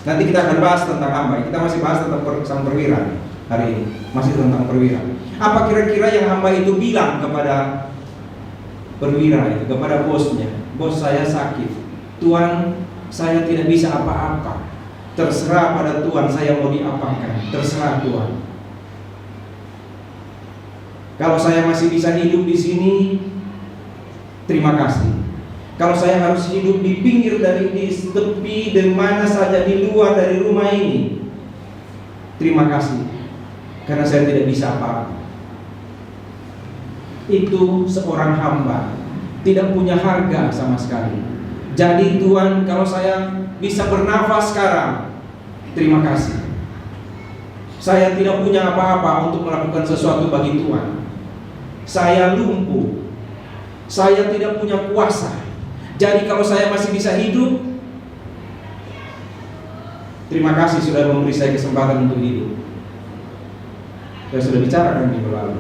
Nanti kita akan bahas tentang hamba. Kita masih bahas tentang sang perwira hari ini, masih tentang perwira. Apa kira-kira yang hamba itu bilang kepada perwira itu, kepada bosnya? Bos, saya sakit, Tuhan, saya tidak bisa apa-apa. Terserah pada Tuhan saya mau diapakan, terserah Tuhan. Kalau saya masih bisa hidup di sini, terima kasih. Kalau saya harus hidup di pinggir dari di tepi dan mana saja di luar dari rumah ini, terima kasih, karena saya tidak bisa apa-apa. Itu seorang hamba, tidak punya harga sama sekali. Jadi Tuhan, kalau saya bisa bernafas sekarang, terima kasih. Saya tidak punya apa-apa untuk melakukan sesuatu bagi Tuhan. Saya lumpuh, saya tidak punya kuasa. Jadi kalau saya masih bisa hidup, terima kasih sudah memberi saya kesempatan untuk hidup. Saya sudah bicarakan minggu lalu.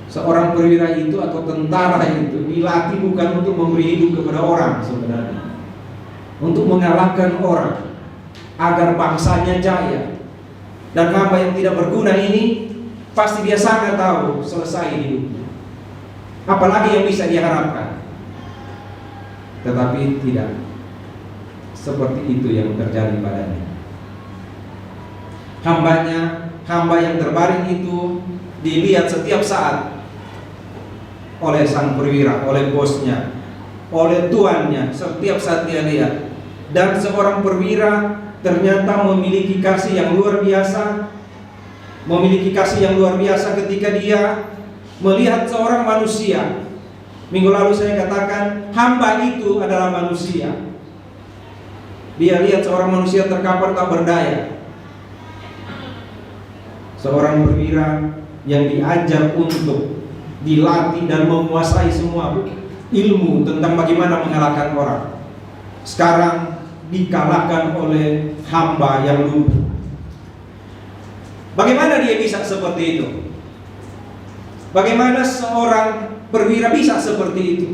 Seorang perwira itu atau tentara itu dilatih bukan untuk memberi hidup kepada orang sebenarnya, untuk mengalahkan orang agar bangsanya jaya. Dan hamba yang tidak berguna ini pasti dia sangat tahu selesai hidupnya. Apalagi yang bisa dia harapkan. Tetapi tidak seperti itu yang terjadi padanya. Hamba yang terbaring itu dilihat setiap saat oleh sang perwira, oleh bosnya, oleh tuannya. Setiap saat dia lihat. Dan seorang perwira ternyata memiliki kasih yang luar biasa. Memiliki kasih yang luar biasa ketika dia melihat seorang manusia. Minggu lalu saya katakan hamba itu adalah manusia. Dia lihat seorang manusia terkapar tak berdaya, seorang perwira yang diajar untuk dilatih dan menguasai semua ilmu tentang bagaimana mengalahkan orang, sekarang dikalahkan oleh hamba yang lumpuh. Bagaimana dia bisa seperti itu? Bagaimana seorang perwira bisa seperti itu?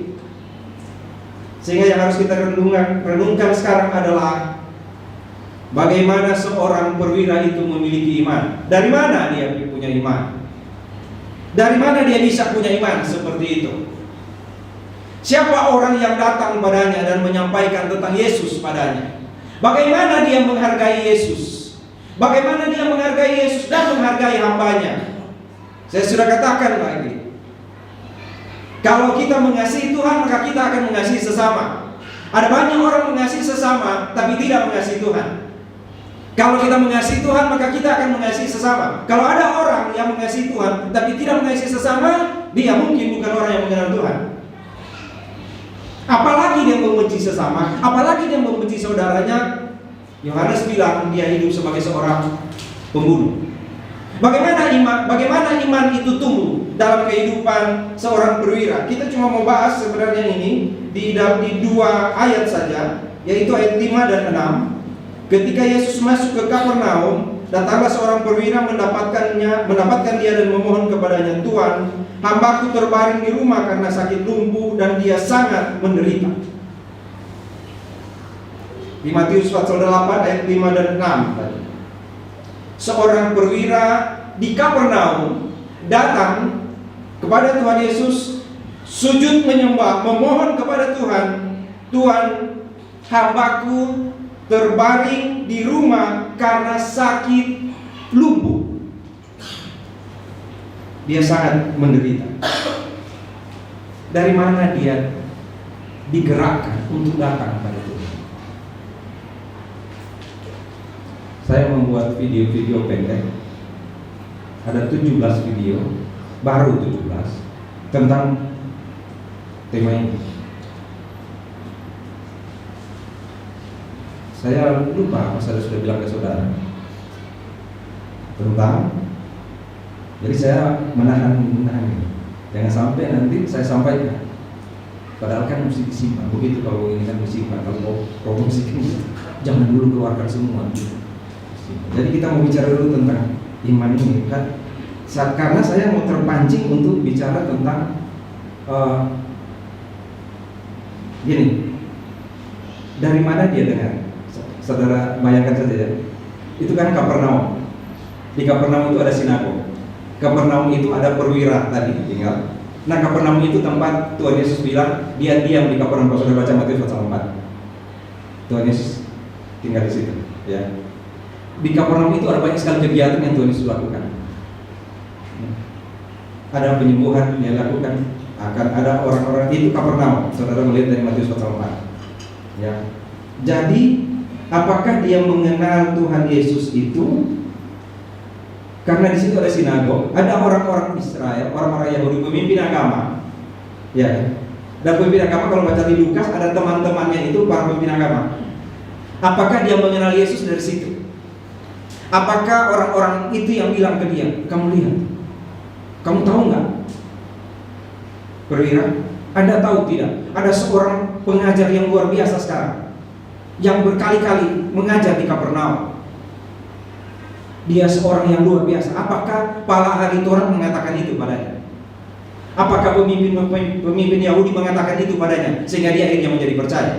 Sehingga yang harus kita renungkan sekarang adalah bagaimana seorang perwira itu memiliki iman. Dari mana dia punya iman? Dari mana dia bisa punya iman seperti itu? Siapa orang yang datang padanya dan menyampaikan tentang Yesus padanya? Bagaimana dia menghargai Yesus? Bagaimana dia menghargai Yesus dan menghargai hambanya? Saya sudah katakan lagi, kalau kita mengasihi Tuhan, maka kita akan mengasihi sesama. Ada banyak orang mengasihi sesama tapi tidak mengasihi Tuhan. Kalau kita mengasihi Tuhan, maka kita akan mengasihi sesama. Kalau ada orang yang mengasihi Tuhan tapi tidak mengasihi sesama, dia mungkin bukan orang yang mengenal Tuhan. Apalagi dia membenci sesama, apalagi dia membenci saudaranya. Yohanes bilang dia hidup sebagai seorang pembunuh. Bagaimana iman itu tumbuh dalam kehidupan seorang perwira? Kita cuma mau bahas sebenarnya ini di dua ayat saja, yaitu ayat 5 dan 6. Ketika Yesus masuk ke Kapernaum, datanglah seorang perwira mendapatkan dia dan memohon kepadanya, Tuhan, hambaku terbaring di rumah karena sakit lumpuh dan dia sangat menderita. Di Matius pasal 8 ayat 5 dan 6 tadi. Seorang perwira di Kapernaum datang kepada Tuhan Yesus, sujud menyembah, memohon kepada Tuhan, Tuhan, hambaku terbaring di rumah karena sakit lumpuh. Dia sangat menderita. Dari mana dia digerakkan untuk datang pada Tuhan? Saya membuat video-video pendek. Ada 17 video, baru 17 tentang tema ini. Saya lupa apa saya sudah bilang ke saudara tentang. Jadi saya menahan ini. Jangan sampai nanti saya sampaikan. Padahal kan mesti disimpan. Begitu kalau ini kan disimpan. Kalau promosi ini jangan dulu keluarkan semua. Jadi kita mau bicara dulu tentang iman ini kan, karena saya mau terpancing untuk bicara tentang gini, dari mana dia dengar? Saudara bayangkan saja ya. Itu kan Kapernaum. Di Kapernaum itu ada sinagog. Kapernaum itu ada perwira tadi tinggal. Nah, Kapernaum itu tempat Tuhan Yesus bilang dia diam di Kapernaum. Kalau sudah baca Matius pasal 4, Tuhan Yesus tinggal di situ ya. Di Kapernaum itu ada banyak sekali kegiatan yang Tuhan Yesus lakukan. Ada penyembuhan yang lakukan, akan ada orang-orang itu Kapernaum. Saudara melihat dari Matius pasal 4 ya. Jadi apakah dia mengenal Tuhan Yesus itu? Karena di situ ada sinagog, ada orang-orang Israel, orang-orang Yahudi, pemimpin agama, ya. Dan pemimpin agama kalau baca di Lukas ada teman-temannya itu para pemimpin agama. Apakah dia mengenal Yesus dari situ? Apakah orang-orang itu yang bilang ke dia, kamu lihat, kamu tahu nggak? Perwira, Anda tahu tidak? Ada seorang pengajar yang luar biasa sekarang, yang berkali-kali mengajar di Kapernaum. Dia seorang yang luar biasa. Apakah para ahli Taurat mengatakan itu padanya? Apakah pemimpin Yahudi mengatakan itu padanya sehingga dia akhirnya menjadi percaya?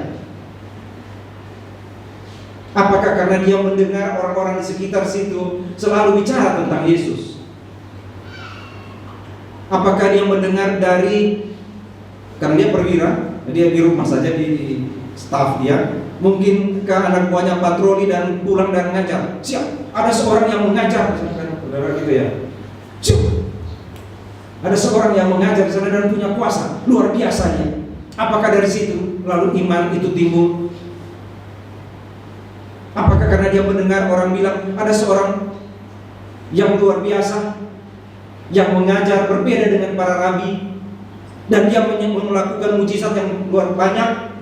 Apakah karena dia mendengar orang-orang di sekitar situ selalu bicara tentang Yesus? Apakah dia mendengar dari, karena dia perwira, dia di rumah saja, di staf dia, mungkin ke anak buahnya patroli dan pulang dan ngajar. Siap, ada seorang yang mengajar, saudara gitu ya. Siap, ada seorang yang mengajar saudara dan punya kuasa luar biasanya. Apakah dari situ lalu iman itu timbul? Apakah karena dia mendengar orang bilang ada seorang yang luar biasa yang mengajar berbeda dengan para rabi dan dia melakukan mujizat yang luar banyak,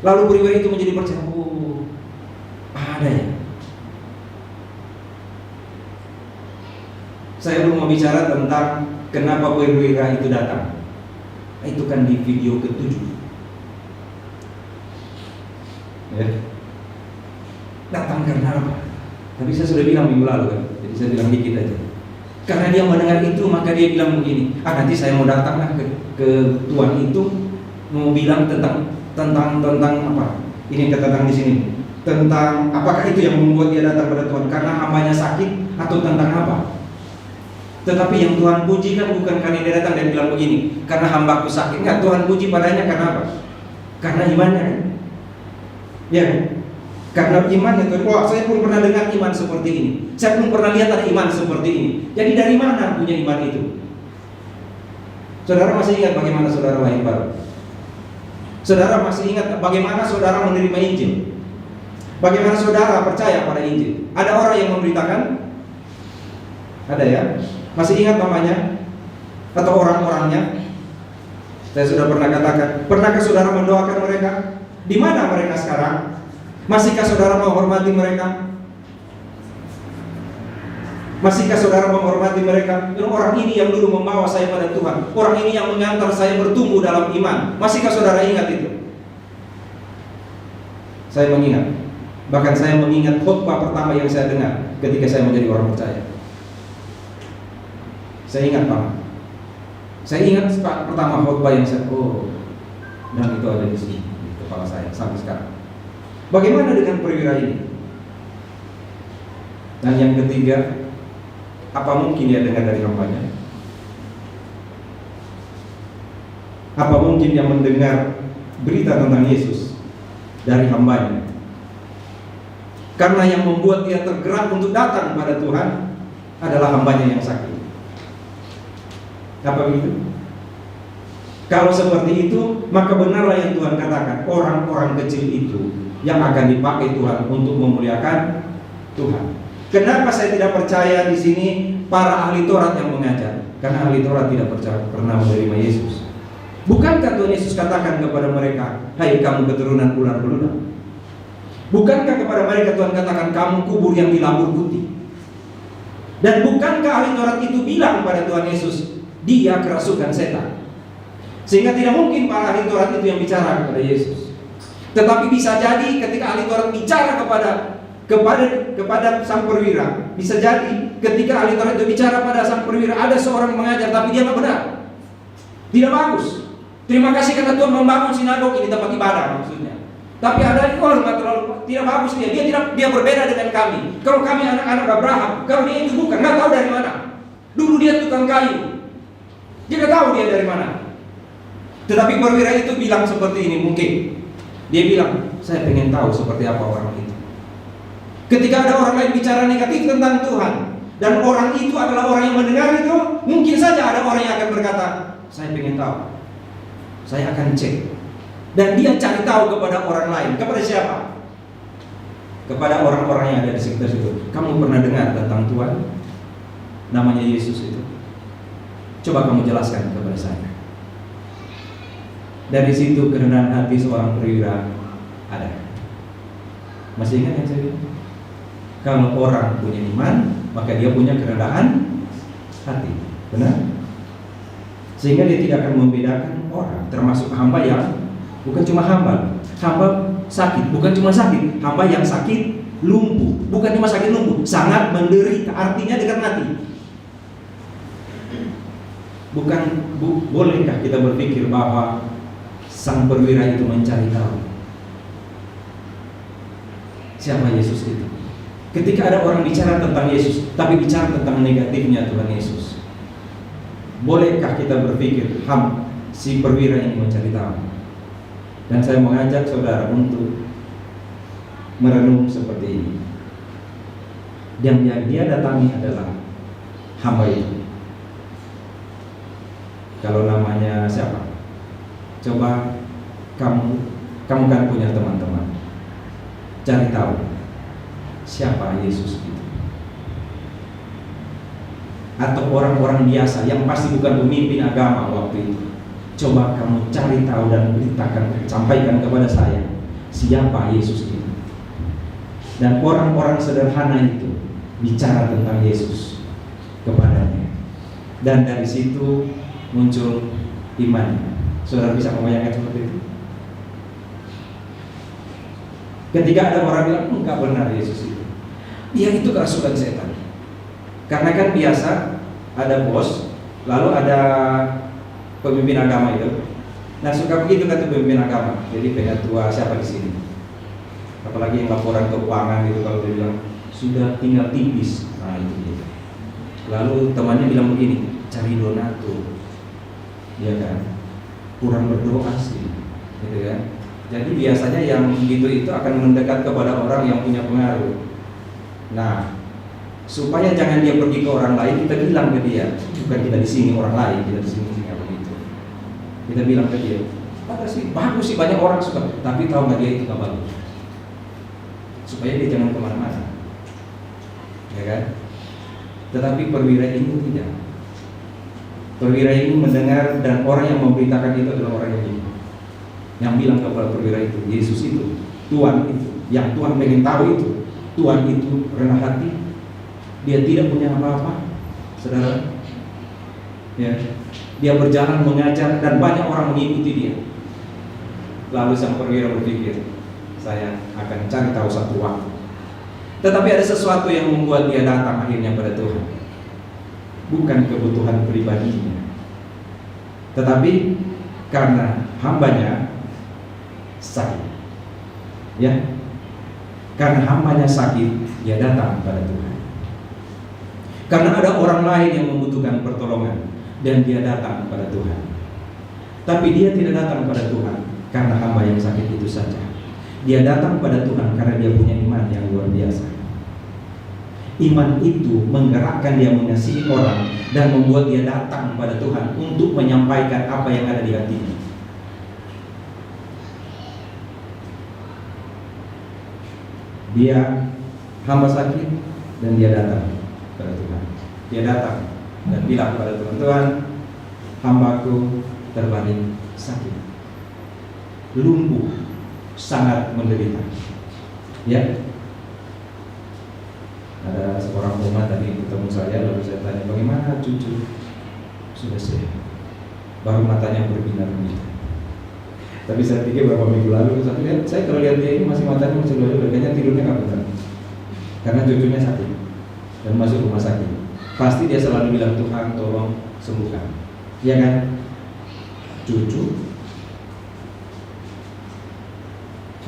lalu perwira itu menjadi percaya? Oh, ada ya. Saya belum mau bicara tentang kenapa perwira itu datang. Itu kan di video ke-7 ya. Datang karena apa? Tapi saya sudah bilang minggu lalu kan, jadi saya bilang dikit aja. Karena dia mendengar itu, maka dia bilang begini, nanti saya mau datang lah ke Tuhan itu, mau bilang tentang apa? Ini tentang di sini. Tentang apakah itu yang membuat dia datang pada Tuhan? Karena hambanya sakit atau tentang apa? Tetapi yang Tuhan puji kan bukan karena dia datang dan bilang begini, karena hambaku sakit. Enggak, Tuhan puji padanya karena apa? Karena imannya kan? Ya, karena imannya. Wah, saya belum pernah dengar iman seperti ini. Saya belum pernah lihat ada iman seperti ini. Jadi dari mana punya iman itu? Saudara masih ingat bagaimana saudara lahir baru? Saudara masih ingat bagaimana saudara menerima Injil? Bagaimana saudara percaya pada Injil? Ada orang yang memberitakan? Ada ya? Masih ingat namanya? Atau orang-orangnya? Saya sudah pernah katakan. Pernahkah saudara mendoakan mereka? Di mana mereka sekarang? Masihkah saudara menghormati mereka? Masihkah saudara menghormati mereka? Orang ini yang dulu membawa saya pada Tuhan, orang ini yang mengantar saya bertumbuh dalam iman. Masihkah saudara ingat itu? Saya mengingat. Bahkan saya mengingat khotbah pertama yang saya dengar ketika saya menjadi orang percaya. Saya ingat Pak. Saya ingat pertama khotbah yang saya, dan itu ada di sini di kepala saya sampai sekarang. Bagaimana dengan perwira ini? Dan yang ketiga, apa mungkin dia dengar dari hambanya? Apa mungkin dia mendengar berita tentang Yesus dari hambanya? Karena yang membuat dia tergerak untuk datang pada Tuhan adalah hambanya yang sakit. Apa begitu? Kalau seperti itu, maka benarlah yang Tuhan katakan, orang-orang kecil itu yang akan dipakai Tuhan untuk memuliakan Tuhan. Kenapa saya tidak percaya di sini para ahli Taurat yang mengajar? Karena ahli Taurat tidak pernah menerima Yesus. Bukankah Tuhan Yesus katakan kepada mereka, hai kamu keturunan ular beludak? Bukankah kepada mereka Tuhan katakan, kamu kubur yang dilabur putih? Dan bukankah ahli Taurat itu bilang pada Tuhan Yesus, dia kerasukan setan? Sehingga tidak mungkin para ahli Taurat itu yang bicara kepada Yesus. Tetapi bisa jadi ketika ahli Taurat bicara kepada sang perwira, bisa jadi ketika ahli Taurat itu bicara pada sang perwira, ada seorang mengajar tapi dia tidak benar, tidak bagus. Terima kasih karena Tuhan membangun sinagog ini tempat ibadah maksudnya. Tapi ada orang yang terlalu tidak bagus dia berbeda dengan kami. Kalau kami anak-anak Abraham, kalau dia itu bukan, nggak tahu dari mana. Dulu dia tukang kayu, dia nggak tahu dia dari mana. Tetapi perwira itu bilang seperti ini mungkin. Dia bilang, saya pengen tahu seperti apa orang itu. Ketika ada orang lain bicara negatif tentang Tuhan, dan orang itu adalah orang yang mendengar itu, mungkin saja ada orang yang akan berkata, saya pengen tahu, saya akan cek. Dan dia cari tahu kepada orang lain. Kepada siapa? Kepada orang-orang yang ada di sekitar situ. Kamu pernah dengar tentang Tuhan? Namanya Yesus itu. Coba kamu jelaskan kepada saya. Dari situ kerendahan hati seorang perwira ada. Masih ingat yang saya bilang? Kalau orang punya iman, maka dia punya kerendahan hati. Benar? Sehingga dia tidak akan membedakan orang, termasuk hamba yang bukan cuma hamba sakit, bukan cuma sakit, hamba yang sakit lumpuh, bukan cuma sakit lumpuh, sangat menderita, artinya dekat mati. Bolehkah kita berpikir bahwa sang perwira itu mencari tahu siapa Yesus itu? Ketika ada orang bicara tentang Yesus, tapi bicara tentang negatifnya Tuhan Yesus, bolehkah kita berpikir si perwira ini mencari tahu? Dan saya mengajak saudara untuk merenung seperti ini. Yang dia datangi adalah hamba itu. Kalau namanya siapa? Coba kamu kan punya teman-teman. Cari tahu siapa Yesus itu. Atau orang-orang biasa yang pasti bukan pemimpin agama waktu itu. Coba kamu cari tahu dan beritakan, sampaikan kepada saya siapa Yesus itu. Dan orang-orang sederhana itu bicara tentang Yesus kepadanya. Dan dari situ muncul iman. Saudara bisa membayangkan seperti itu? Ketika ada orang bilang enggak benar Yesus itu, dia itu kerasukan setan. Karena kan biasa ada bos, lalu ada pemimpin agama itu. Nah suka begitu kan tuh pemimpin agama. Jadi pengatua siapa di sini? Apalagi yang laporan keuangan gitu, kalau dia bilang sudah tinggal tipis, nah itu gitu. Lalu temannya bilang begini, cari donatur, ya kan? Kurang berdoa sih, gitu kan? Jadi biasanya yang gitu itu akan mendekat kepada orang yang punya pengaruh. Nah, supaya jangan dia pergi ke orang lain, kita bilang ke dia, bukan kita di sini orang lain, kita di sini begitu. Kita bilang ke dia, bagus sih banyak orang suka, tapi tahu nggak dia itu nggak bagus. Supaya dia jangan kemana-mana, ya kan? Tetapi perwira ini tidak. Perwira ini mendengar, dan orang yang memberitakan itu adalah orang yang bilang kepada perwira itu, Yesus itu, Tuhan itu, yang Tuhan pengen tahu itu, Tuhan itu rendah hati, dia tidak punya apa-apa, saudara. Ya, dia berjalan mengajar dan banyak orang mengikuti dia. Lalu sang perwira berpikir, saya akan cari tahu satu waktu. Tetapi ada sesuatu yang membuat dia datang akhirnya pada Tuhan. Bukan kebutuhan pribadinya, tetapi karena hambanya sakit. Ya, karena hambanya sakit, dia datang pada Tuhan. Karena ada orang lain yang membutuhkan pertolongan, dan dia datang kepada Tuhan. Tapi dia tidak datang kepada Tuhan karena hamba yang sakit itu saja. Dia datang pada Tuhan karena dia punya iman yang luar biasa. Iman itu menggerakkan dia mengasihi orang dan membuat dia datang pada Tuhan untuk menyampaikan apa yang ada di hatinya. Dia hamba sakit dan dia datang pada Tuhan. Dia datang dan bilang kepada Tuhan, Tuhan, hambaku terbaring sakit, lumpuh, sangat menderita. Ya, ada seorang umat tadi ketemu saya, lalu saya tanya, bagaimana cucu? Sudah sehat, baru matanya berbinar-binar. Tapi saya pikir beberapa minggu lalu, saya kalau lihat dia ini masih matanya masih luar, kayaknya tidurnya nggak benar, karena cucunya sakit dan masuk rumah sakit. Pasti dia selalu bilang, Tuhan tolong sembuhkan, ya kan? Cucu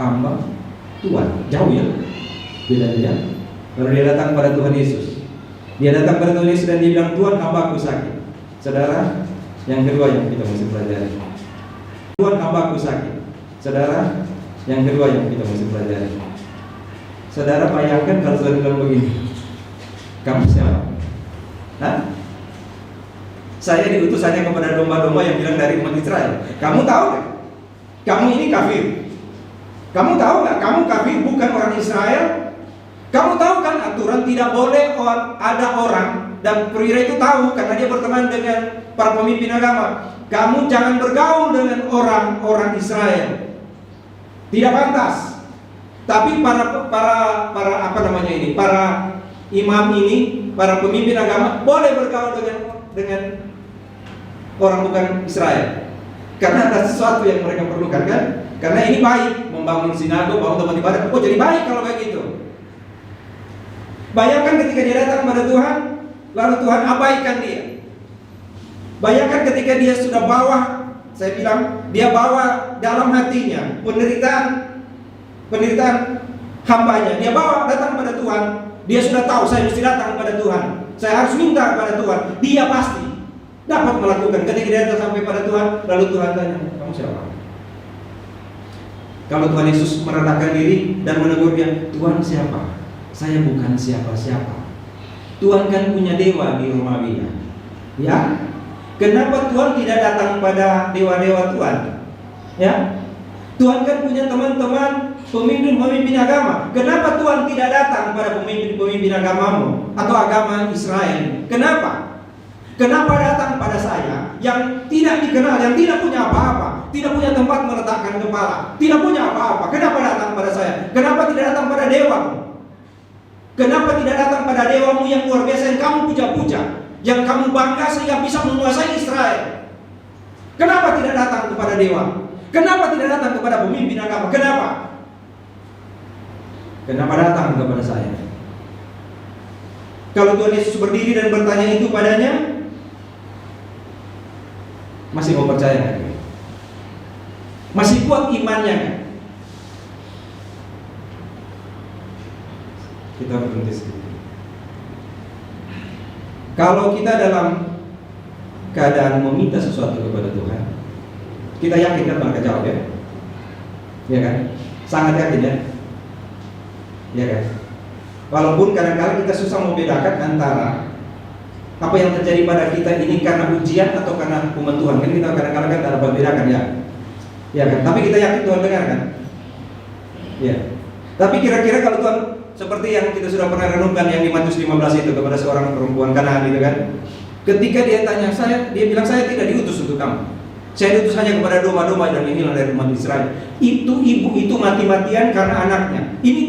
hamba Tuhan. Jauh ya bedanya. Kalau dia datang pada Tuhan Yesus, dia datang pada Tuhan Yesus dan dia bilang, Tuhan, hambaku sakit. Saudara, yang kedua yang kita mesti pelajari, Tuhan, hambaku sakit. Saudara, yang kedua yang kita mesti pelajari. Saudara bayangkan kalau Tuhan bilang begini, kamu siapa? Hah? Saya diutus hanya kepada domba-domba yang bilang dari umat Israel. Kamu tahu nggak? Kamu ini kafir. Kamu tahu nggak? Kamu kafir, bukan orang Israel. Kamu tahu kan aturan tidak boleh ada orang, dan perwira itu tahu karena dia berteman dengan para pemimpin agama. Kamu jangan bergaul dengan orang-orang Israel. Tidak pantas. Tapi para apa namanya ini, para imam ini, para pemimpin agama boleh bergaul dengan orang bukan Israel. Karena ada sesuatu yang mereka perlukan kan? Karena ini baik, membangun sinagog, bangun tempat ibadah. Oh, jadi baik kalau kayak gitu. Bayangkan ketika dia datang pada Tuhan, lalu Tuhan abaikan dia. Bayangkan ketika dia sudah bawa, saya bilang, dia bawa dalam hatinya penderitaan hambanya. Dia bawa datang pada Tuhan. Dia sudah tahu, saya mesti datang pada Tuhan. Saya harus minta pada Tuhan. Dia pasti dapat melakukan. Ketika dia datang sampai pada Tuhan, lalu Tuhan tanya, kamu siapa? Kalau Tuhan Yesus merendahkan diri dan menegur dia, Tuhan siapa? Saya bukan siapa-siapa. Tuhan kan punya dewa di Romawi, ya. Kenapa Tuhan tidak datang pada dewa-dewa Tuhan? Ya, Tuhan kan punya teman-teman pemimpin-pemimpin agama. Kenapa Tuhan tidak datang pada pemimpin-pemimpin agamamu atau agama Israel? Kenapa? Kenapa datang pada saya yang tidak dikenal, yang tidak punya apa-apa, tidak punya tempat meletakkan kepala, tidak punya apa-apa? Kenapa datang pada saya? Kenapa tidak datang pada dewamu? Kenapa tidak datang pada dewamu yang luar biasa yang kamu puja-puja, yang kamu bangga sehingga bisa menguasai Israel? Kenapa tidak datang kepada dewa? Kenapa tidak datang kepada pemimpin agama? Kenapa? Kenapa datang kepada saya? Kalau Tuhan Yesus berdiri dan bertanya itu padanya, masih mau percaya nggak? Masih kuat imannya nggak? Kita berhenti sedikit. Kalau kita dalam keadaan meminta sesuatu kepada Tuhan, kita yakin kan bakal jawab ya? Ya kan? Sangat yakin ya? Ya kan? Walaupun kadang-kadang kita susah membedakan antara apa yang terjadi pada kita ini karena ujian atau karena hukuman Tuhan. Kan kita kadang-kadang kan dapat membedakan ya? Ya kan? Tapi kita yakin Tuhan dengar kan? Ya. Tapi kira-kira kalau Tuhan seperti yang kita sudah pernah renungkan yang di Matius 15 itu kepada seorang perempuan Kanaan itu kan. Ketika dia tanya dia bilang saya tidak diutus untuk kamu. Saya diutus hanya kepada domba-domba dan inilah dari umat Israel. Itu ibu itu mati-matian karena anaknya. Ini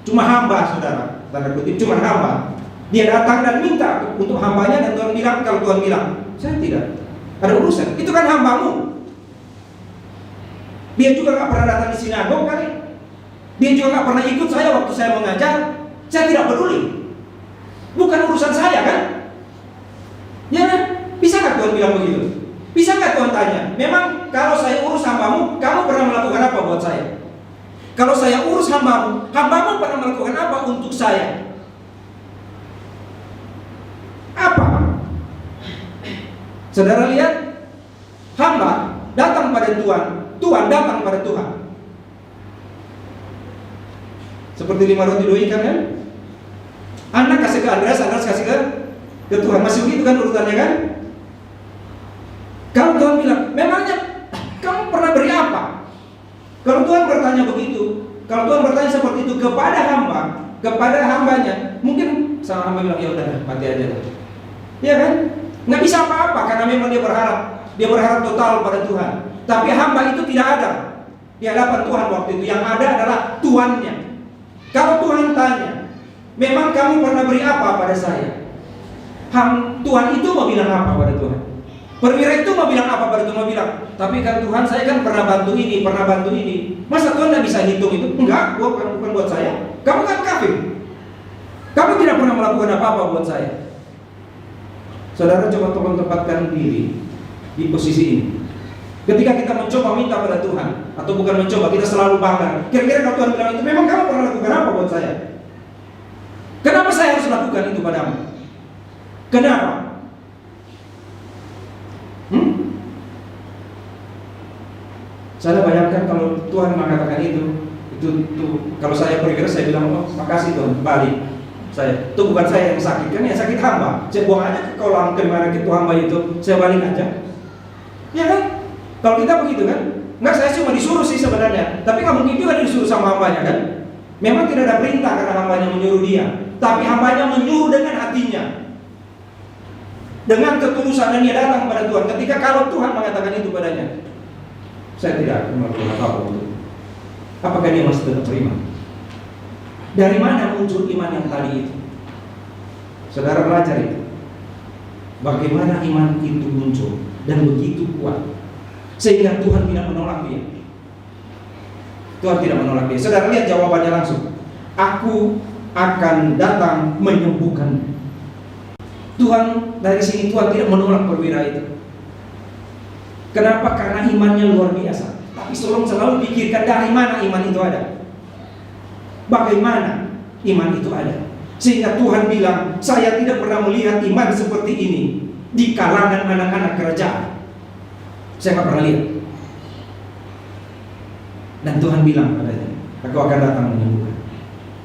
cuma hamba, saudara. Tanda kutip cuma hamba. Dia datang dan minta untuk hambanya dan Tuhan bilang, kalau Tuhan bilang, saya tidak ada urusan. Itu kan hambamu. Dia juga gak pernah datang di sinagog kali. Dia juga gak pernah ikut saya waktu saya mengajar. Saya tidak peduli. Bukan urusan saya kan? Ya kan? Bisa gak Tuhan bilang begitu? Bisa gak Tuhan tanya, memang kalau saya urus hambamu, kamu pernah melakukan apa buat saya? Kalau saya urus hambamu pernah melakukan apa untuk saya? Apa? Saudara lihat, hamba datang pada Tuhan, Tuhan datang pada Tuhan. Seperti 5 roti 2 ikan kan? Anak kasih ke Andreas, Andreas kasih ke Tuhan. Masih begitu kan urutannya kan? Kalau Tuhan bilang, memangnya kamu pernah beri apa? Kalau Tuhan bertanya begitu, kalau Tuhan bertanya seperti itu kepada hambanya, mungkin sama hamba bilang, ya udah mati aja. Ya kan? Nggak bisa apa-apa karena memang dia berharap total pada Tuhan. Tapi hamba itu tidak ada di hadapan Tuhan waktu itu. Yang ada adalah Tuannya. Kalau Tuhan tanya, memang kamu pernah beri apa pada saya? Tuhan itu mau bilang apa pada Tuhan? Perwira itu mau bilang apa pada Tuhan? Mau bilang, tapi kan Tuhan saya kan pernah bantu ini. Masa Tuhan tidak bisa hitung itu? Enggak, bukan buat saya. Kamu kan kafir. Kamu tidak pernah melakukan apa-apa buat saya. Saudara coba tolong tempatkan diri di posisi ini. Ketika kita mencoba minta pada Tuhan atau bukan mencoba, kita selalu bangga. Kira-kira kalau Tuhan bilang itu, memang kamu pernah lakukan apa buat saya? Kenapa saya harus lakukan itu padamu? Kenapa? Saya bayangkan kalau Tuhan mengatakan itu kalau saya pergi saya bilang, oh makasih Tuhan, balik saya. Itu bukan saya yang sakit, kan yang sakit hamba. Saya buang aja ke kolam kemana itu hamba itu, saya balik aja. Ya kan? Kalau kita begitu kan? Enggak, saya cuma disuruh sih sebenarnya, tapi nggak mungkin juga disuruh sama hambanya kan? Memang tidak ada perintah karena hambanya menyuruh dia, tapi hambanya menyuruh dengan hatinya, dengan ketulusan, dan dia datang kepada Tuhan. Ketika kalau Tuhan mengatakan itu padanya, saya tidak akan melakukan apa-apa untuk. Apakah dia masih tetap beriman? Dari mana muncul iman yang tadi itu? Saudara belajar itu, bagaimana iman itu muncul dan begitu kuat sehingga Tuhan tidak menolak dia. Tuhan tidak menolak dia. Saudara lihat jawabannya langsung. Aku akan datang menyembuhkan. Tuhan dari sini, Tuhan tidak menolak perwira itu. Kenapa? Karena imannya luar biasa. Tapi selalu pikirkan dari mana iman itu ada. Bagaimana iman itu ada. Sehingga Tuhan bilang, saya tidak pernah melihat iman seperti ini di kalangan anak-anak kerajaan. Saya nggak pernah lihat. Dan Tuhan bilang padanya, aku akan datang menyembuhkan.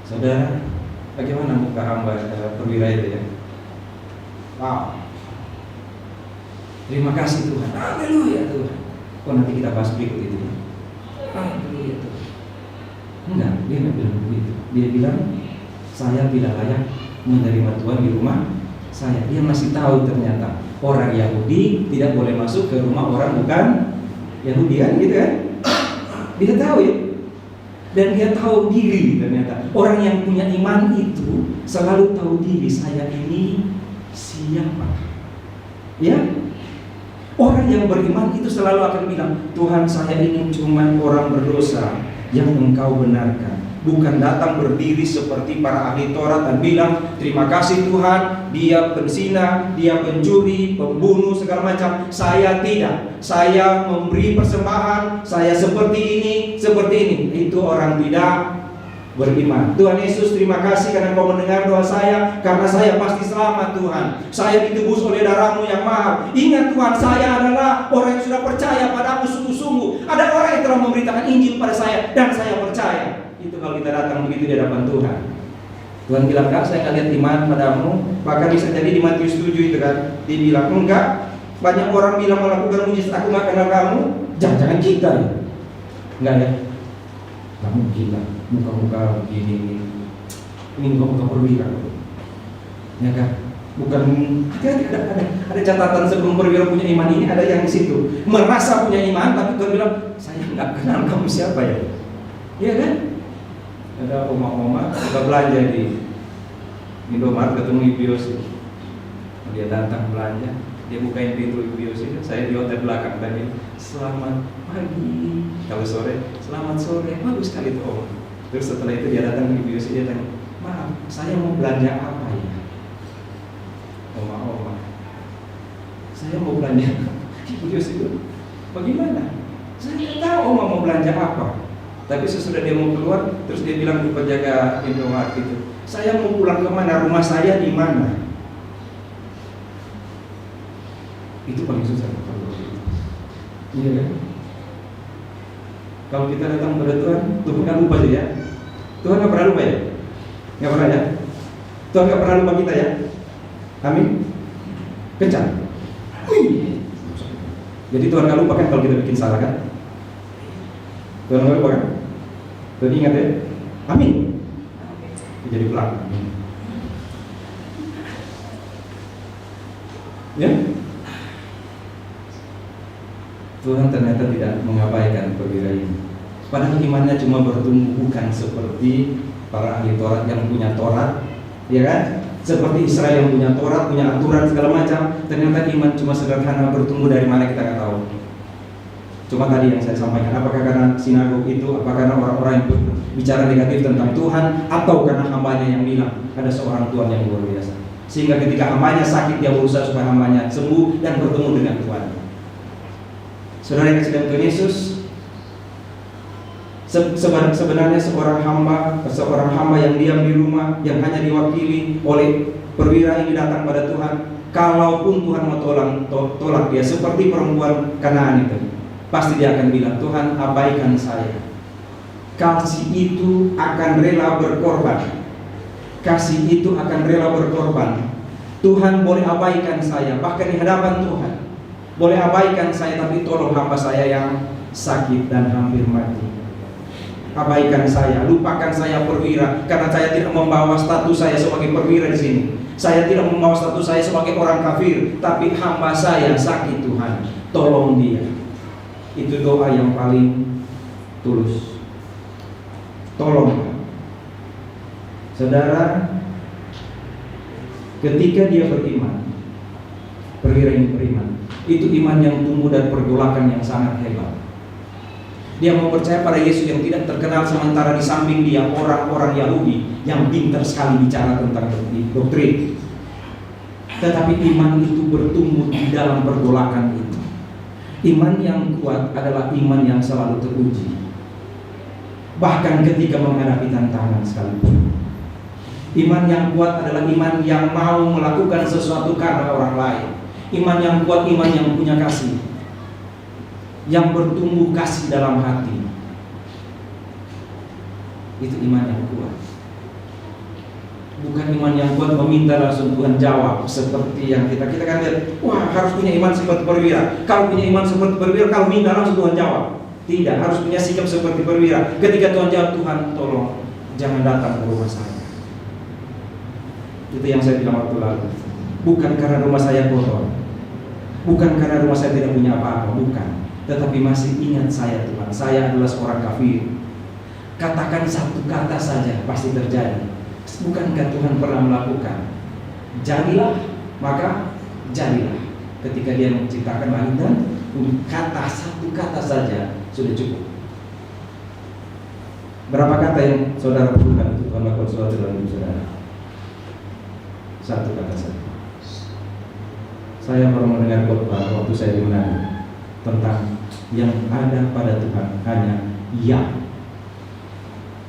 Saudara, bagaimana muka hamba perwira itu ya? Wow. Terima kasih Tuhan. Haleluya Tuhan. Oh nanti kita bahas berikut itu ya. Haleluya Tuhan. Enggak, dia nggak bilang begitu. Dia bilang, saya tidak layak menerima Tuhan di rumah saya. Dia masih tahu ternyata orang Yahudi tidak boleh masuk ke rumah orang bukan Yahudi kan, gitu kan? Dia tahu ya. Dan dia tahu diri ternyata. Orang yang punya iman itu selalu tahu diri, saya ini siapa. Ya. Orang yang beriman itu selalu akan bilang, Tuhan saya ini cuma orang berdosa yang Engkau benarkan. Bukan datang berdiri seperti para ahli Taurat dan bilang, terima kasih Tuhan, dia penzina, dia pencuri, pembunuh, segala macam. Saya tidak. Saya memberi persembahan, saya seperti ini, seperti ini. Itu orang tidak beriman. Tuhan Yesus, terima kasih karena Engkau mendengar doa saya, karena saya pasti selamat Tuhan. Saya ditebus oleh darah-Mu yang mahal. Ingat Tuhan, saya adalah orang yang sudah percaya padamu sungguh-sungguh. Ada orang yang telah memberitakan Injil pada saya dan saya percaya. Itu kalau kita datang begitu di hadapan Tuhan. Tuhan bilang, Kak, saya akan lihat iman padamu. Bahkan bisa jadi di Matius 7 itu kan, dia bilang, enggak, banyak orang bilang melakukan mujizat, aku gak kenal kamu. Jangan-jangan kita ya? Enggak ya? Kamu gila, muka-muka begini ini muka-muka perwira. Ya kan? Bukan, ada catatan sebelum perwira punya iman ini, ada yang di situ merasa punya iman, tapi Tuhan bilang, saya nggak kenal kamu siapa ya? Iya kan? Ada oma-oma suka belanja di Indomaret, ketemu Ibu Yosi. Dia datang belanja, dia bukain pintu Ibu Yosi, saya di hotel belakang tadi. Selamat pagi. Kalau sore, selamat sore. Bagus sekali tuh om. Terus setelah itu dia datang ke Ibu Yosi, dia tanya, maaf, saya mau belanja apa ya? Oma, saya mau belanja. Ibu Yosi itu, bagaimana? Saya tidak tahu oma mau belanja apa. Tapi sesudah dia mau keluar, terus dia bilang ke penjaga Indomaret itu, saya mau pulang kemana? Rumah saya di mana? Itu paling susah kalau itu. Iya kan? Kalau kita datang kepada Tuhan, Tuhan nggak lupa aja ya. Tuhan nggak pernah lupa ya? Nggak pernah ya? Tuhan nggak pernah lupa kita ya? Amin. Kencang. Jadi Tuhan nggak lupa kan kalau kita bikin salah kan? Tuhan nggak lupa kan? Tuhan ingat ya? Amin. Jadi pelan. Ya? Tuhan ternyata tidak mengabaikan perwira ini. Padahal imannya cuma bertumbuh, bukan seperti para ahli Taurat yang punya Taurat, ya kan? Seperti Israel yang punya Taurat, punya aturan segala macam. Ternyata iman cuma sederhana, bertumbuh dari mana kita nggak tahu. Cuma tadi yang saya sampaikan, apakah karena sinagog itu, apakah karena orang-orang yang bicara negatif tentang Tuhan, atau karena hambanya yang bilang ada seorang Tuhan yang luar biasa. Sehingga ketika hambanya sakit, dia berusaha supaya hambanya sembuh dan bertemu dengan Tuhan. Saudara yang kasih dalam Tuhan Yesus, Sebenarnya seorang hamba yang diam di rumah, yang hanya diwakili oleh perwira ini datang pada Tuhan, kalaupun Tuhan mau tolak dia seperti perempuan Kanaan itu, pasti dia akan bilang, Tuhan abaikan saya. Kasih itu akan rela berkorban. Kasih itu akan rela berkorban. Tuhan boleh abaikan saya, bahkan di hadapan Tuhan boleh abaikan saya, tapi tolong hamba saya yang sakit dan hampir mati. Abaikan saya, lupakan saya perwira, karena saya tidak membawa status saya sebagai perwira di sini. Saya tidak membawa status saya sebagai orang kafir, tapi hamba saya sakit, Tuhan, tolong dia. Itu doa yang paling tulus. Tolong, saudara, ketika dia beriman, perwira ini beriman, itu iman yang tumbuh dan pergolakan yang sangat hebat. Dia mau percaya pada Yesus yang tidak terkenal, sementara di samping dia orang-orang Yahudi yang pintar sekali bicara tentang doktrin. Tetapi iman itu bertumbuh di dalam pergolakan itu. Iman yang kuat adalah iman yang selalu teruji, bahkan ketika menghadapi tantangan sekalipun. Iman yang kuat adalah iman yang mau melakukan sesuatu karena orang lain. Iman yang kuat, iman yang punya kasih, yang bertumbuh kasih dalam hati. Itu iman yang kuat. Bukan iman yang kuat meminta langsung Tuhan jawab, seperti yang kita kan lihat, wah harus punya iman seperti perwira. Kalau punya iman seperti perwira, kalau minta langsung Tuhan jawab. Tidak, harus punya sikap seperti perwira. Ketika Tuhan jawab, Tuhan tolong jangan datang ke rumah saya. Itu yang saya bilang waktu lalu. Bukan karena rumah saya kotor, bukan karena rumah saya tidak punya apa-apa, bukan. Tetapi masih ingat saya, Tuhan, saya adalah seorang kafir. Katakan satu kata saja pasti terjadi. Bukankah Tuhan pernah melakukan? Jadilah, maka jadilah. Ketika dia menciptakan langit dan bumi, kata satu kata saja sudah cukup. Berapa kata yang saudara perlukan untuk melakukan sesuatu dalam hidup saudara? Satu kata saja. Saya baru mendengar khotbah waktu saya di Manado tentang yang ada pada Tuhan hanya ya.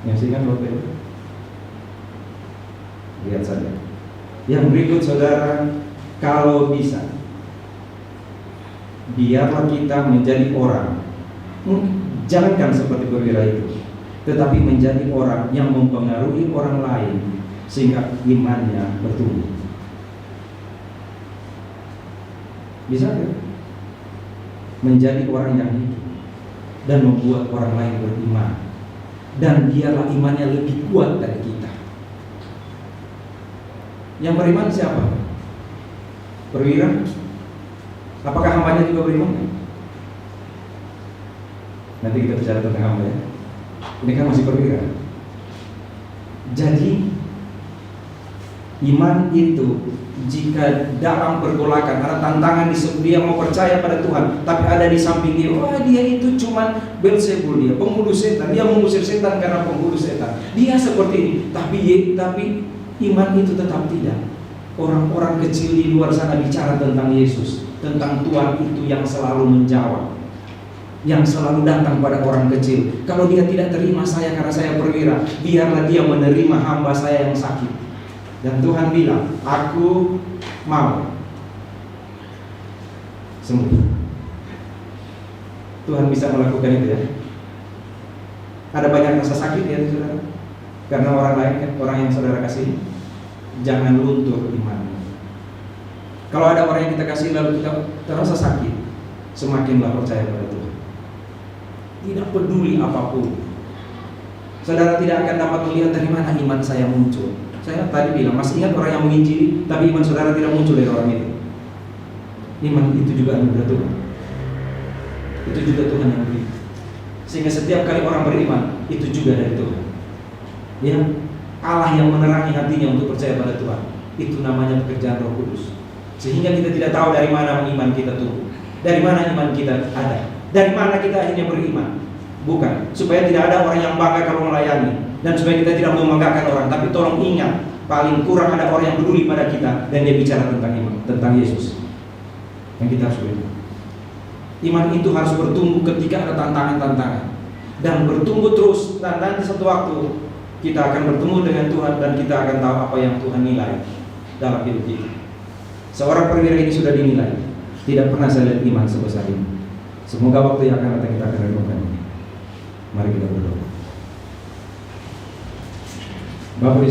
Yang ingat waktu itu? Lihat saja. Yang berikut saudara, kalau bisa, biarlah kita menjadi orang, jangankan seperti perwira itu, tetapi menjadi orang yang mempengaruhi orang lain sehingga imannya bertumbuh. Bisa kan? Menjadi orang yang hidup dan membuat orang lain beriman, dan biarlah imannya lebih kuat dari kita. Yang beriman siapa? Perwira? Apakah hambanya juga beriman? Nanti kita bicara tentang hamba ya. Ini kan masih perwira. Jadi iman itu jika dalam pergolakan ada tantangan, dia mau percaya pada Tuhan, tapi ada di samping dia, wah dia itu cuman Beelzebul, dia penghulu setan, dia mengusir setan karena penghulu setan, dia seperti ini, tapi iman itu tetap tidak. Orang-orang kecil di luar sana bicara tentang Yesus, tentang Tuhan itu yang selalu menjawab, yang selalu datang pada orang kecil. Kalau dia tidak terima saya karena saya perwira, biarlah dia menerima hamba saya yang sakit. Dan Tuhan bilang, aku mau sembuh. Tuhan bisa melakukan itu ya. Ada banyak rasa sakit ya saudara, karena orang lain, orang yang saudara kasih. Jangan luntur iman. Kalau ada orang yang kita kasih lalu kita terasa sakit, semakinlah percaya pada Tuhan. Tidak peduli apapun. Saudara tidak akan dapat melihat dari mana iman saya muncul. Saya tadi bilang, masih ingat orang yang menginjili, tapi iman saudara tidak muncul dari orang itu. Iman itu juga anugerah Tuhan. Itu juga Tuhan yang beri. Sehingga setiap kali orang beriman, itu juga dari Tuhan. Ya, Allah yang menerangi hatinya untuk percaya pada Tuhan. Itu namanya pekerjaan Roh Kudus. Sehingga kita tidak tahu dari mana iman kita tumbuh, dari mana iman kita ada, dari mana kita akhirnya beriman. Bukan, supaya tidak ada orang yang bangga kalau melayani, dan supaya kita tidak membanggakan orang. Tapi tolong ingat, paling kurang ada orang yang peduli pada kita dan dia bicara tentang iman, tentang Yesus. Yang kita harus beriman. Iman itu harus bertumbuh ketika ada tantangan-tantangan. dan bertumbuh terus, dan nanti satu waktu kita akan bertemu dengan Tuhan dan kita akan tahu apa yang Tuhan nilai dalam hidup kita. Seorang perwira ini sudah dinilai. Tidak pernah saya lihat iman sebesar ini. Semoga waktu yang akan datang kita akan renungkan ini. Mari kita berdoa. Bapak